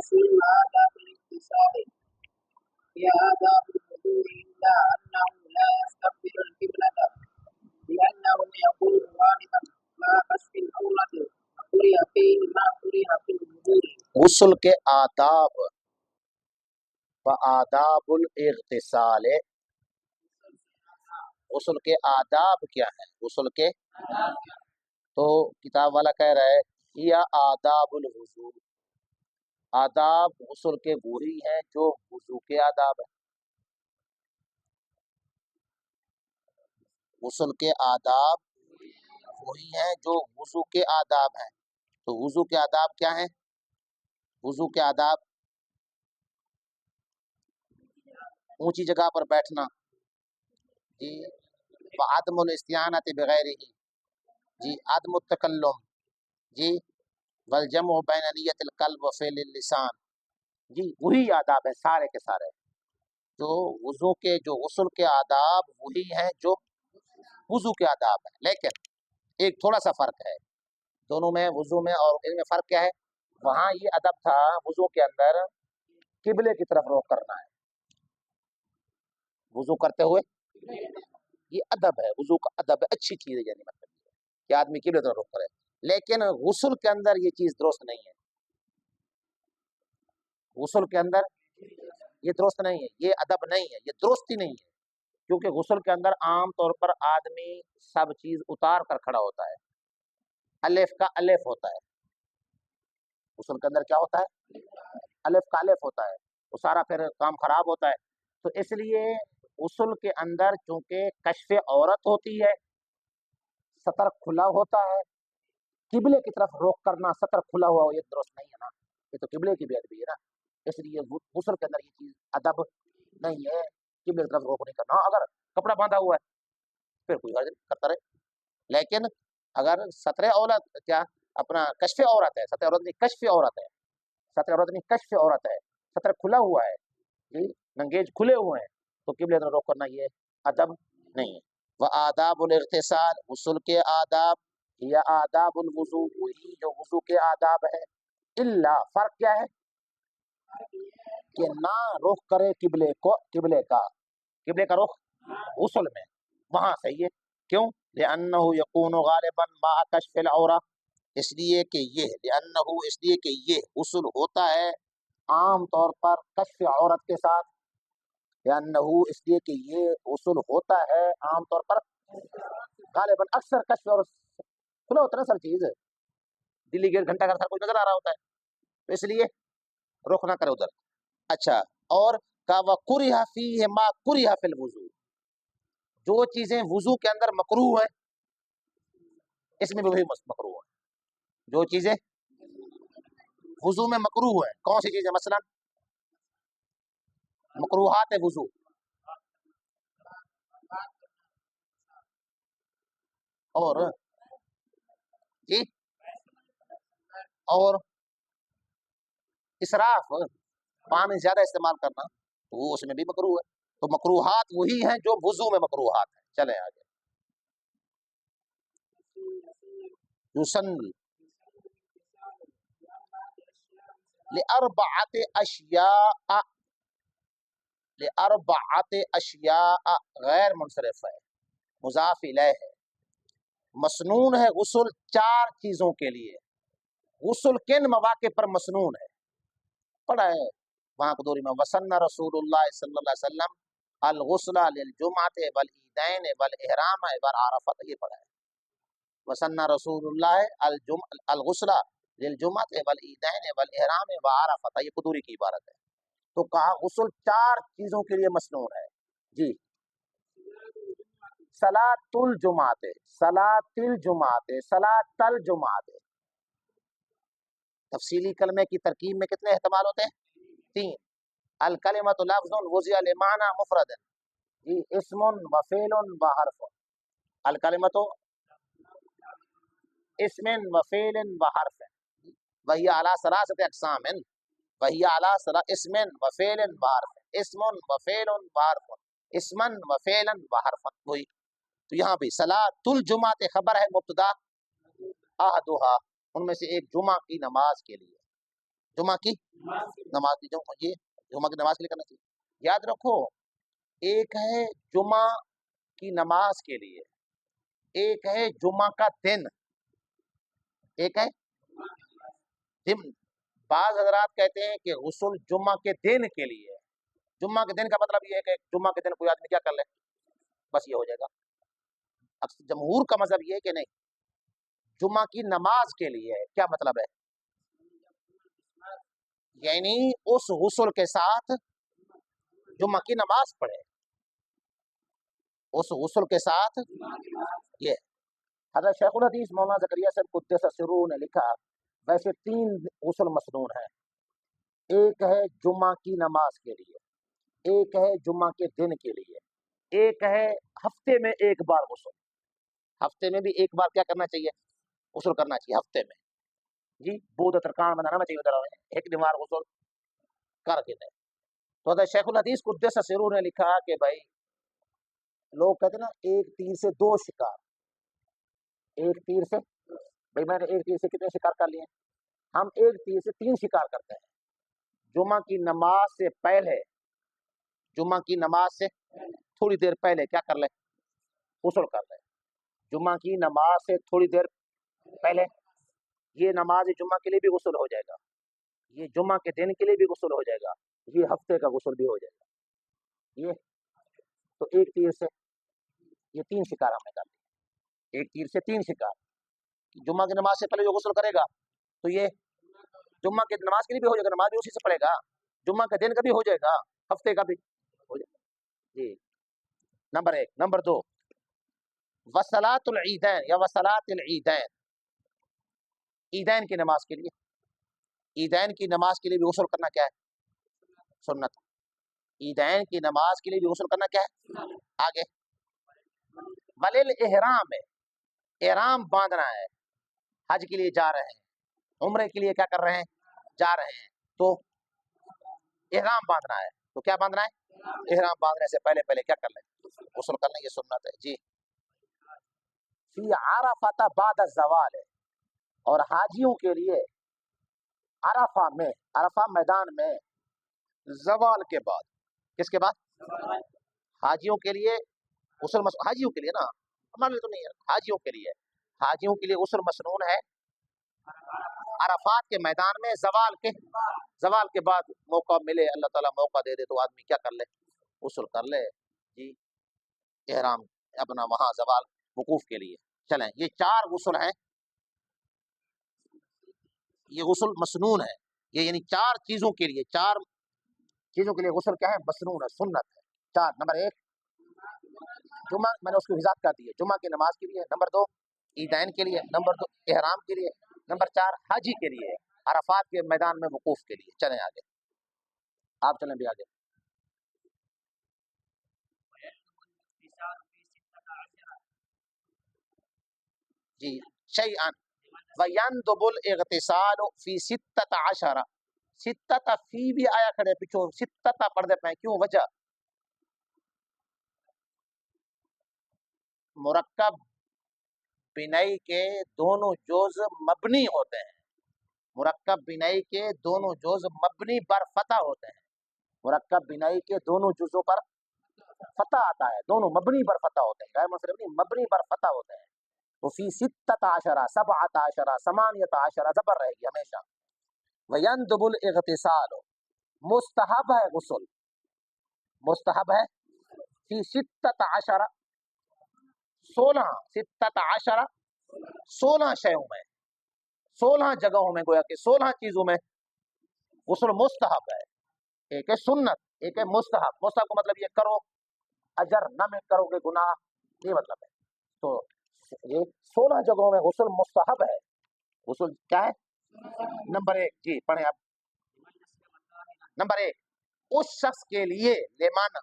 وفي آداب الاتصال هي آداب الوضوء إلا أنه لا يستقبل القبلة لأنه يكون غالبا مع كشف العورة وكره فيه ما كره في الوضوء. غسل کے آداب و آداب الاغتسال، غسل کے آداب کیا ہیں؟ غسل کے تو کتاب والا کہہ رہا ہے یا آداب الوضو، آداب غسل کے وہی ہیں جو وضو کے آداب ہیں۔ غسل کے آداب وہی ہیں جو وضو کے آداب ہیں۔ تو وضو کے آداب کیا ہیں؟ وضو کے آداب اونچی جگہ پر بیٹھنا، جی، وعدم الاستعانۃ بغیرہ، جی، عدم التکلم، جی، والجمع بین نیت القلب و فعل اللسان، جی، وہی آداب ہیں سارے کے سارے۔ جو وضو کے جو غسل کے آداب وہی ہیں جو وضو کے آداب ہیں، لیکن ایک تھوڑا سا فرق ہے دونوں میں، وضو میں اور ان میں فرق کیا ہے؟ وہاں یہ ادب تھا وضو کے اندر قبلے کی طرف رخ کرنا ہے، وضو کرتے ہوئے یہ ادب ہے، وضو کا ادب ہے، اچھی چیز ہے، یعنی مطلب کہ آدمی قبلے کی طرف رخ کرے، لیکن غسل کے اندر یہ چیز درست نہیں ہے، غسل کے اندر یہ درست نہیں ہے، یہ ادب نہیں ہے، یہ درستی نہیں ہے، کیونکہ غسل کے اندر عام طور پر آدمی سب چیز اتار کر کھڑا ہوتا ہے، الف کا الف ہوتا ہے، غسل کے اندر کیا ہوتا ہے؟ الف کا الف ہوتا ہے، تو سارا پھر کام خراب ہوتا ہے۔ تو اس لیے غسل کے اندر چونکہ کشف عورت ہوتی ہے، سطر کھلا ہوتا ہے، قبلے کی طرف رخ کرنا سطر کھلا ہوا ہو، یہ درست نہیں ہے نا، یہ تو قبلے کی بے ادبی ہے نا، اس لیے غسل کے اندر یہ چیز ادب نہیں ہے، قبلے کی طرف رخ نہیں کرنا۔ اگر کپڑا باندھا ہوا ہے پھر کوئی حرج نہیں، کرتا رہے، لیکن اگر سطر عورت کیا اپنا کشف عورت ہے، سطر عورت نہیں کشف عورت ہے، سطر عورت نہیں کشف عورت ہے، سطر کھلا ہوا ہے، جی، ننگیج کھلے ہوئے ہیں، تو قبلے کی طرف رخ کرنا یہ ادب نہیں ہے۔ وہ آداب الاغتسال، غسل کے آداب، یا آداب الوضو، وہی جو وضو کے آداب ہے، الا فرق کیا ہے؟ کہ نہ رخ کرے قبلے کو، قبلے کا رخ غسل میں وہاں صحیح ہے، کیوں؟ لأنہ یکون غالبا مع کشف العورہ، اس لیے کہ یہ غسل ہوتا ہے عام طور پر کشف عورت کے ساتھ، لأنہ اس لیے کہ یہ غسل ہوتا ہے عام طور پر غالباً اکثر کشف عورت کھلا ہوتا ہے نا، سر چیز دلی گیٹ گھنٹہ گھر سر کوئی نظر آ رہا ہوتا ہے، تو اس لیے رخ نہ کرے ادھر۔ اچھا، اور کا وَكُرِهَ فِيهِ مَا كُرِهَ فِي الْوُضُوءِ، جو چیزیں وضو کے اندر مکروہ ہیں اس میں بھی وہی مکروہ ہے، جو چیزیں وضو میں مکروہ ہیں، کون سی چیزیں؟ مثلا مکروہات وضو، اور جی، اور اسراف، پانی زیادہ استعمال کرنا، تو وہ اس میں بھی مکروہ ہے، تو مکروہات وہی ہیں جو وضو میں مکروہات ہیں۔ چلیں آگے، یسن لأربعۃ اشیاء، لأربعۃ اشیاء غیر منصرف ہے، مضاف الیہ ہے، مسنون ہے غسل چار چیزوں کے لیے۔ غسل کن مواقع پر مسنون ہے؟ پڑھا ہے وہاں قدوری میں، وسن رسول اللہ صلی اللہ علیہ وسلم الغسل للجمعۃ والعیدین والاحرام والعرفۃ، یہ پڑھا ہے، وسن رسول اللہ الغسل للجمعۃ والعیدین والاحرام وعرفۃ، یہ قدوری کی عبارت ہے۔ تو کہا غسل چار چیزوں کے لیے مسنون ہے، جی، صلاۃ الجمعۃ، صلاۃ الجمعۃ، صلاۃ الجمعۃ۔ تفصیلی کلمے کی ترکیب میں کتنے احتمال ہوتے ہیں؟ تین، الکلمۃ لفظ وضع لمعنی مفرد، جی، اسم و فعل و حرف، الکلمۃ اسم و فعل و حرف، وہی علی ثلاثۃ اقسام، وہی علی اسم و فعل و حرف، اسم و فعل و حرف، اسما و فعلا و حرفا، وہی۔ تو یہاں بھی صلاۃ الجمعۃ خبر ہے مبتدا احدھا، ان میں سے ایک جمعہ کی نماز کے لیے، जुमा की नमाज की, ये जुमा की नमाज के लिए करना चाहिए। याद रखो, एक है जुमा की नमाज के लिए, एक है जुमा का दिन, एक है दिन। बाज हजरात कहते हैं कि गुस्ल जुम्मा के दिन के लिए है। जुम्मा के दिन का मतलब ये है कि जुम्मा के दिन कोई आदमी क्या कर ले, बस ये हो जाएगा। अक्सर जमहूर का मजहब ये है कि नहीं, जुम्मा की नमाज के लिए है। क्या मतलब है? यानी उस गुस्ल के साथ जुम्मा की नमाज पढ़े, उस गुस्ल के साथ ये। हज़रत शेखुल हदीस मौलाना ज़करिया साहब कुद्दस सिर्रुहु ने लिखा, वैसे 3 गुस्ल मसनून है। एक है जुम्मा की नमाज के लिए, एक है जुम्मा के दिन के लिए, एक है हफ्ते में एक बार गुस्ल। हफ्ते में भी एक बार क्या करना चाहिए, गुस्ल करना चाहिए हफ्ते में जी। बूद तरकान बनाना चाहिए उधर में एक निवार गुस्ल करके दे। तो हज़रत शेखुल हदीस कुद्दस सिर्रुहु ने लिखा कि भाई लोग कहते ना एक तीर से 2 शिकार, एक तीर से, भाई मैंने एक तीर से कितने शिकार कर लिए? हम एक तीर से 3 शिकार करते हैं। जुम्मा की नमाज से पहले, जुम्मा की नमाज से थोड़ी देर पहले क्या कर ले, गुस्ल कर ले। जुम्मा की नमाज से थोड़ी देर पहले, ये नमाज जुम्मा के लिए भी गुस्ल हो जाएगा, ये जुम्मा के दिन के लिए भी गुस्ल हो जाएगा, ये हफ्ते का गुस्ल भी हो जाएगा। ये तो एक तीर से ये 3 शिकार हमने कर लिए, एक तीर से 3 शिकार। जुम्मा की नमाज से पहले जो गुस्ल करेगा तो ये जुम्मा की नमाज के लिए भी हो जाएगा, नमाज भी उसी से पढ़ेगा, जुम्मा के दिन का भी हो जाएगा, हफ्ते का भी हो जाएगा जी। नंबर 1। नंबर 2, वसलातुल ईदैन या वसलातुल ईदैन, ईदैन की नमाज के लिए, ईदैन की नमाज के लिए भी गुस्ल करना क्या है, सुन्नत। ईदैन की नमाज के लिए भी गुस्ल करना क्या है, आगे। वलिल इहराम है, इहराम बांधना है, हज के लिए जा रहे हैं, उम्रे के लिए क्या कर रहे हैं, जा रहे हैं, तो इहराम बांधना है, तो क्या बांधना है, इहराम बांधने से पहले पहले क्या कर लें, गुस्ल कर लें, ये सुन्नत है जी। फी अरफत बाद ज़वाल है, और हाजियों के लिए अरफा में, अरफा मैदान में ज़वाल के बाद, किसके बाद, हाजियों के लिए गुस्ल हाजियों के लिए ना, हमारे लिए तो नहीं है, हाजियों के लिए, हाजियों के लिए गुस्ल मसनून है अरफात के मैदान में ज़वाल के बाद मौका मिले, अल्लाह ताला मौका दे दे तो आदमी क्या कर ले, गुस्ल कर ले जी, इहराम अपना वहां ज़वाल वकूफ के लिए। चलें, ये 4 गुस्ल हैं, ये गुस्ल मसनून है, ये यानी 4 चीजों के लिए, 4 चीजों के लिए गुस्ल क्या है, मसनून है, सुन्नत है। 4, नंबर 1 जुमा, मैंने उसकी वजाहत कर दी है, जुमा की नमाज के लिए। नंबर 2 ईदैन के लिए। नंबर 2 इहराम के लिए। नंबर 4 हाजी के लिए, अरफात के मैदान में वकूफ के लिए। चलें आगे, आप चलें भी आगे जी। शैअन वयंदुबुल इग़तिसाल फी सित्तत अशरा, सित्तत फी भी आया खड़े पिछो, सित्तत पढ़ देते हैं, क्यों, वजह मुरक्कब बिनई के दोनों जोज मबनी होते हैं, मुरक्कब बिनई के दोनों जोज मबनी पर फतह होते हैं, मुरक्कब बिनई के दोनों जुजों पर फतह आता है, दोनों मबनी पर फतह होते हैं, गैर मुंसरिफ नहीं, मबनी पर फतह होते हैं। तो फी सित्तत अशरा, सबअत अशरा, समानियत अशरा ज़बर रहेगी हमेशा। वयंदुबुल इग़तिसाल, मुस्तहब है गुस्ल, मुस्तहब है, फी सित्तत अशरा, 16 सित्तत अशरा, 16 शयों में, 16 जगहों में, गोया कि 16 चीजों में गुस्ल मुस्तहब है। एक है सुन्नत, एक है मुस्तहब। मुस्तहब का मतलब ये करो अजर, न में करोगे गुनाह, ये मतलब है। तो ये 16 जगहों में गुस्ल मुस्तहब है। गुस्ल क्या है, नंबर 1 जी पढ़े आप। नंबर 1 उस शख्स के लिए, लेमान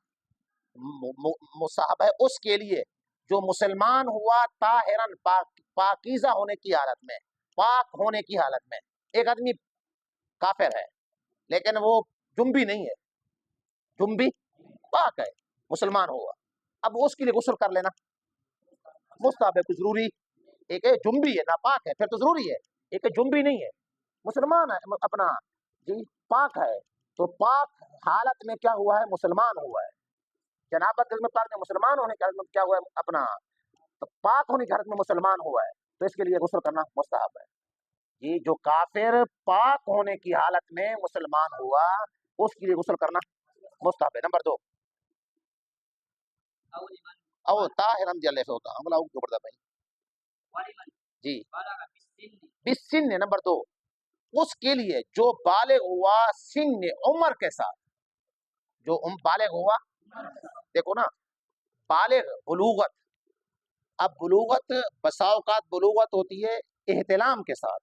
मुस्तहब है उसके लिए जो मुसलमान हुआ ताहिरन, पाकीज़ा होने की हालत में, पाक होने की हालत में। एक आदमी काफिर है लेकिन वो जुम्बी नहीं है, जुम्बी पाक है, मुसलमान होगा, अब उसके लिए गुस्ल कर लेना मुस्तहब है, कुछ जरूरी। एक है जुम्बी है, नापाक है, फिर तो जरूरी है। एक है जुम्बी नहीं है, मुसलमान है, अपना जी पाक है, तो पाक हालत में क्या हुआ है, मुसलमान हुआ है। जनाबत में पाक ने मुसलमान होने की हालत में क्या हुआ है अपना, तो पाक होने की हालत में मुसलमान हुआ है, तो इसके लिए गुस्ल करना मुस्तहब है। ये जो काफिर पाक होने की हालत में मुसलमान हुआ, उसके लिए गुस्ल करना मुस्तहब है। नंबर 2 او ताहिरन जल्ले से होता हमला को पड़ता भाई जी बिसिन नंबर 2 उसके लिए जो बालिग हुआ सिन उम्र के साथ, जो बालिग हुआ, देखो ना बालिग बुलूगत, अब बुलूगत बसाओकात बुलूगत होती है एहतिलाम के साथ।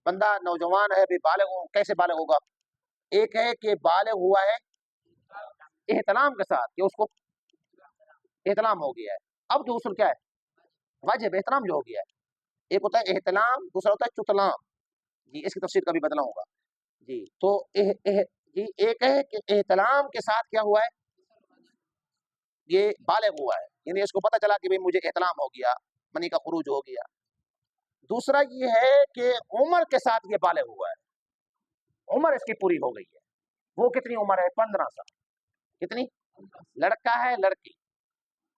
बंदा नौजवान है, अभी बालिग कैसे बालिग होगा, एक है कि बालिग हुआ है एहतिलाम के साथ कि उसको एहतिलाम हो गया है। अब जो उसूल क्या है, वाजिब एहतराम जो हो गया है। एक होता है एहतिलाम, दूसरा होता है चुतलाम। जी इसकी तफसीर कभी बदलाऊंगा जी। तो जी एक है कि एहतिलाम के साथ क्या हुआ है, ये बालिग हुआ है, यानी इसको पता चला कि भाई मुझे एहतिलाम हो गया, मनी का खुरूज हो गया। दूसरा ये है कि उम्र के साथ ये बालिग हुआ है, उम्र इसकी पूरी हो गई है। वो कितनी उम्र है, 15 साल। कितनी, लड़का है लड़की,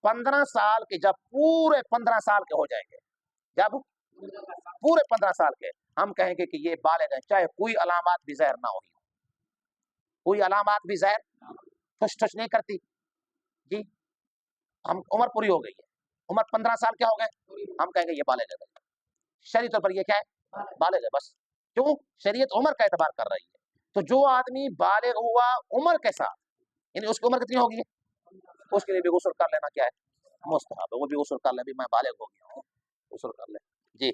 15 साल के, जब पूरे 15 साल के हो जाएंगे, जब पूरे 15 साल के, हम कहेंगे कि ये बालिग है, चाहे कोई अलामात भी ज़ाहिर ना हुई, कोई अलामात भी ज़ाहिर ठुस ठुस नहीं करती जी। हम उम्र पूरी हो गई है, उम्र 15 साल क्या हो गए, हम कहेंगे ये बालिग है। शरीय तौर पर ये क्या है, बालिग है बस। क्यों, शरीयत उम्र का एतबार कर रही है। तो जो आदमी बालिग हुआ उम्र के साथ, यानी उसकी उम्र कितनी होगी, उसके लिए भी गुस्ल कर लेना क्या है, मुस्तहब है। वो भी गुस्ल कर ले, भी मैं बालिग हो गया हूँ, गुस्ल कर ले जी।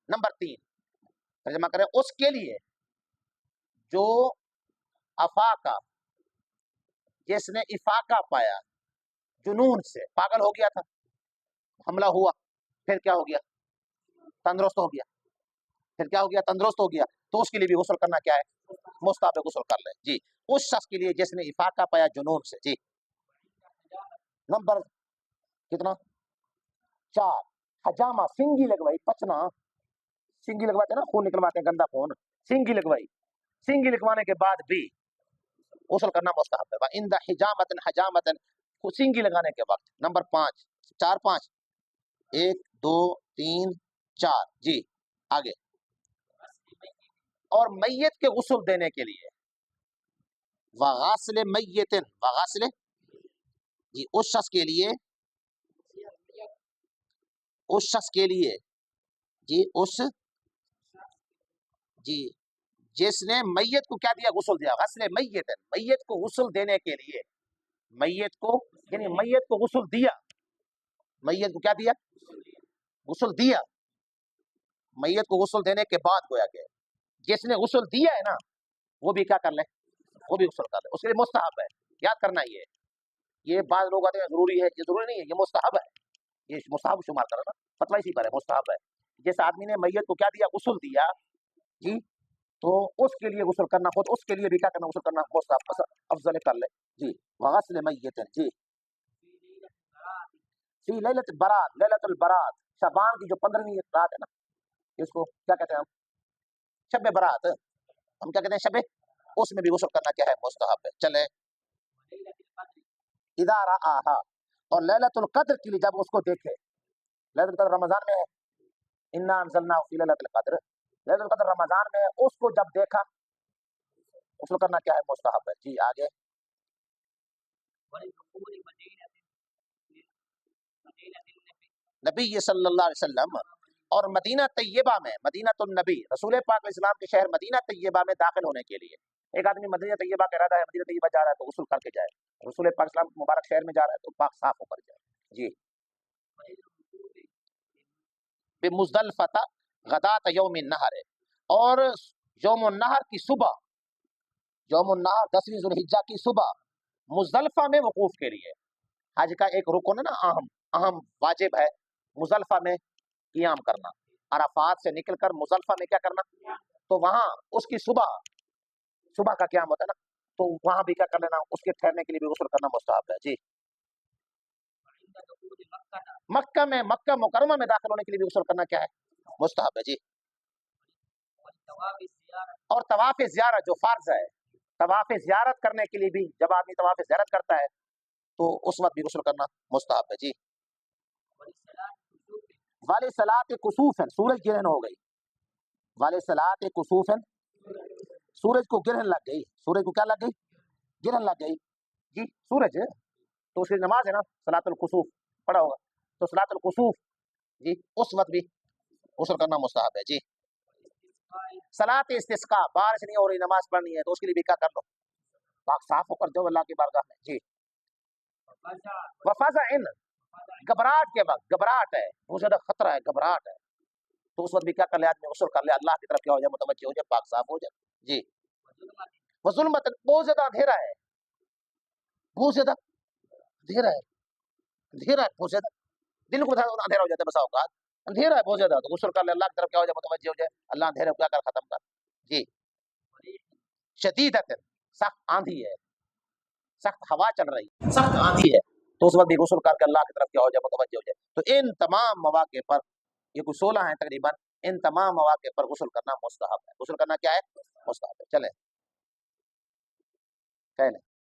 नंबर 3 तर्जमा करें, उसके लिए जो अफाका, जिसने इफाका पाया, जुनून से पागल हो गया था, हमला हुआ, फिर क्या हो गया, तंदुरुस्त हो गया, फिर क्या हो गया, तंदुरुस्त हो गया, तो उसके लिए भी गुस्ल करना क्या है, मुस्ताहब है, गुस्ल कर ले जी। उस शख्स के लिए जिसने इफाका पाया जुनून से जी। नंबर कितना, 4 हजामा, सिंगी लगवाई, पचना, सिंगी लगवाते हैं ना, खून निकलवाते हैं, गंदा खून, सिंगी लगवाई, सिंगी लिखवाने के बाद भी गुस्ल करना मुस्तहब है। इंदा हिजामतन हजामतन, सिंगी लगाने के वक्त। नंबर 5 4 5 1 2 3 4 जी आगे। और मैयत के गुस्ल देने के लिए, वगास्ल मैयतिन, वगास्ल जी उस शख्स के लिए, उस शख्स के लिए जी, उस जी जिसने मैयत को क्या दिया, गुस्ल दिया, गस्ल मैयतिन, मैयत को गुस्ल देने के लिए, मैयत को यानी मैयत को गुस्ल दिया, मैयत को क्या दिया, गुस्ल दिया, मैयत को गुस्ल देने के बाद गोया के जिसने गुस्ल दिया है ना, वो भी क्या कर ले, वो भी गुस्ल कर ले, उसके लिए मुस्तहब है। याद करना ये बात लोग आते हैं जरूरी है, ये जरूरी नहीं है, ये मुस्तहब है, ये मुस्तहब शुमार करो ना, फतवा इसी पर है, मुस्तहब है। जिस आदमी ने मैयत को क्या दिया, गुस्ल दिया जी, तो उसके लिए गुस्ल करना, खुद उसके लिए भी क्या करना, गुस्ल करना मुस्तहब, अफजल कर ले जी। वगस्ल मैयत जी, फी लैलत बरात, लैलतुल बरात, शबान की जो 15वीं रात है ना, इसको क्या कहते हैं हम, शब बरात, हम क्या कहते हैं, शब, उसमें भी गुस्ल करना क्या है, मुस्तहब है। चले इदारा आहा, और लैलतुल कद्र के लिए जब उसको देखे, लैलतुल कद्र रमजान में है, इन्ना अंज़लनाहु फी लैलतिल कद्र, लैलतुल कद्र रमजान में है, उसको जब देखा, गुस्ल करना क्या है, मुस्तहब है जी। आगे नबी सल्लल्लाहु अलैहि वसल्लम, और मदीना तैयबा में, मदीना तो नबी रसूल पाक इस्लाम के शहर मदीना तैयबा में दाखिल होने के लिए, एक आदमी मदीना तैयबा का इरादा है, मदीना तैयबा जा रहा है, तो गुस्ल करके जाए, रसूल पाक इस्लाम मुबारक शहर में जा रहा है तो पाक साफ होकर जाए जी। बेमुज़दलिफ़ा गदात यौमिन नहर, और यौमुन नहर की सुबह, यौमुन नहर 10वीं ज़ुल्हिज्जा की सुबह मुज़दलिफ़ा में वकूफ के लिए, हज का एक रुकन है ना, अहम अहम वाजिब है मुज़दलिफ़ा में क़ियाम करना, अराफात से निकलकर मुज़दलिफ़ा में क्या करना, तो वहां उसकी सुबह, सुबह का क़ियाम होता है ना, तो वहां भी क्या कर लेना, उसके ठहरने के लिए भी गुस्ल करना मुस्तहब है जी। मक्का में, मक्का मुकरमा में दाखिल होने के लिए भी गुस्ल करना क्या है, मुस्तहब है जी। اور طواف زیارت جو فرض ہے، طواف زیارت کرنے کے لیے بھی جب آدمی طواف زیارت کرتا ہے تو اس وقت بھی غسل کرنا مستحب ہے جی۔ والے صلاۃ کسوف سورج گرہن ہو گئی، والے صلاۃ کسوف سورج کو گرہن لگ گئی، سورج کو کیا لگ گئی؟ گرہن لگ گئی جی، سورج تو اس کی نماز ہے نا صلاۃ الکسوف پڑھا ہوگا، تو صلاۃ الکسوف جی اس وقت بھی غسل کرنا مستحب ہے جی۔ صلاۃ استسقاء بارش نہیں ہو رہی نماز پڑھنی ہے تو اس کے لیے بھی کیا کر لو، پاک صاف ہو کر جاؤ اللہ کی بارگاہ میں جی۔ وفزع گھبراہٹ کے وقت، گھبراہٹ ہے بہت زیادہ خطرہ ہے، گھبراہٹ ہے تو اس وقت بھی کیا کر لے آدمی غسل کر لے، اللہ کی طرف کیا ہو جائے، متوجہ ہو جائے، پاک صاف ہو جائے جی۔ وظلمت بہت زیادہ اندھیرا ہے، بہت زیادہ اندھیرا ہے، اندھیرا ہے بہت زیادہ، دل کو اندھیرا ہو جاتا ہے بسا اوقات، اندھیرا ہے بہت زیادہ تو غسل کر لے اللہ کی طرف کیا ہو جائے، متوجہ ہو جائے، اللہ اندھیرے کو کیا کر ختم کر جی۔ شدیدت سخت آندھی ہے، سخت ہوا چل رہی ہے، سخت آندھی ہے تو اس وقت بھی غسل کر کے اللہ کی طرف کیا ہو جائے، متوجہ ہو جائے۔ تو ان تمام مواقع پر، یہ کوئی 16 ہیں تقریباً، ان تمام مواقع پر غسل کرنا مستحب ہے، غسل کرنا کیا ہے؟ مستحب ہے۔ چلیں کہہ لیں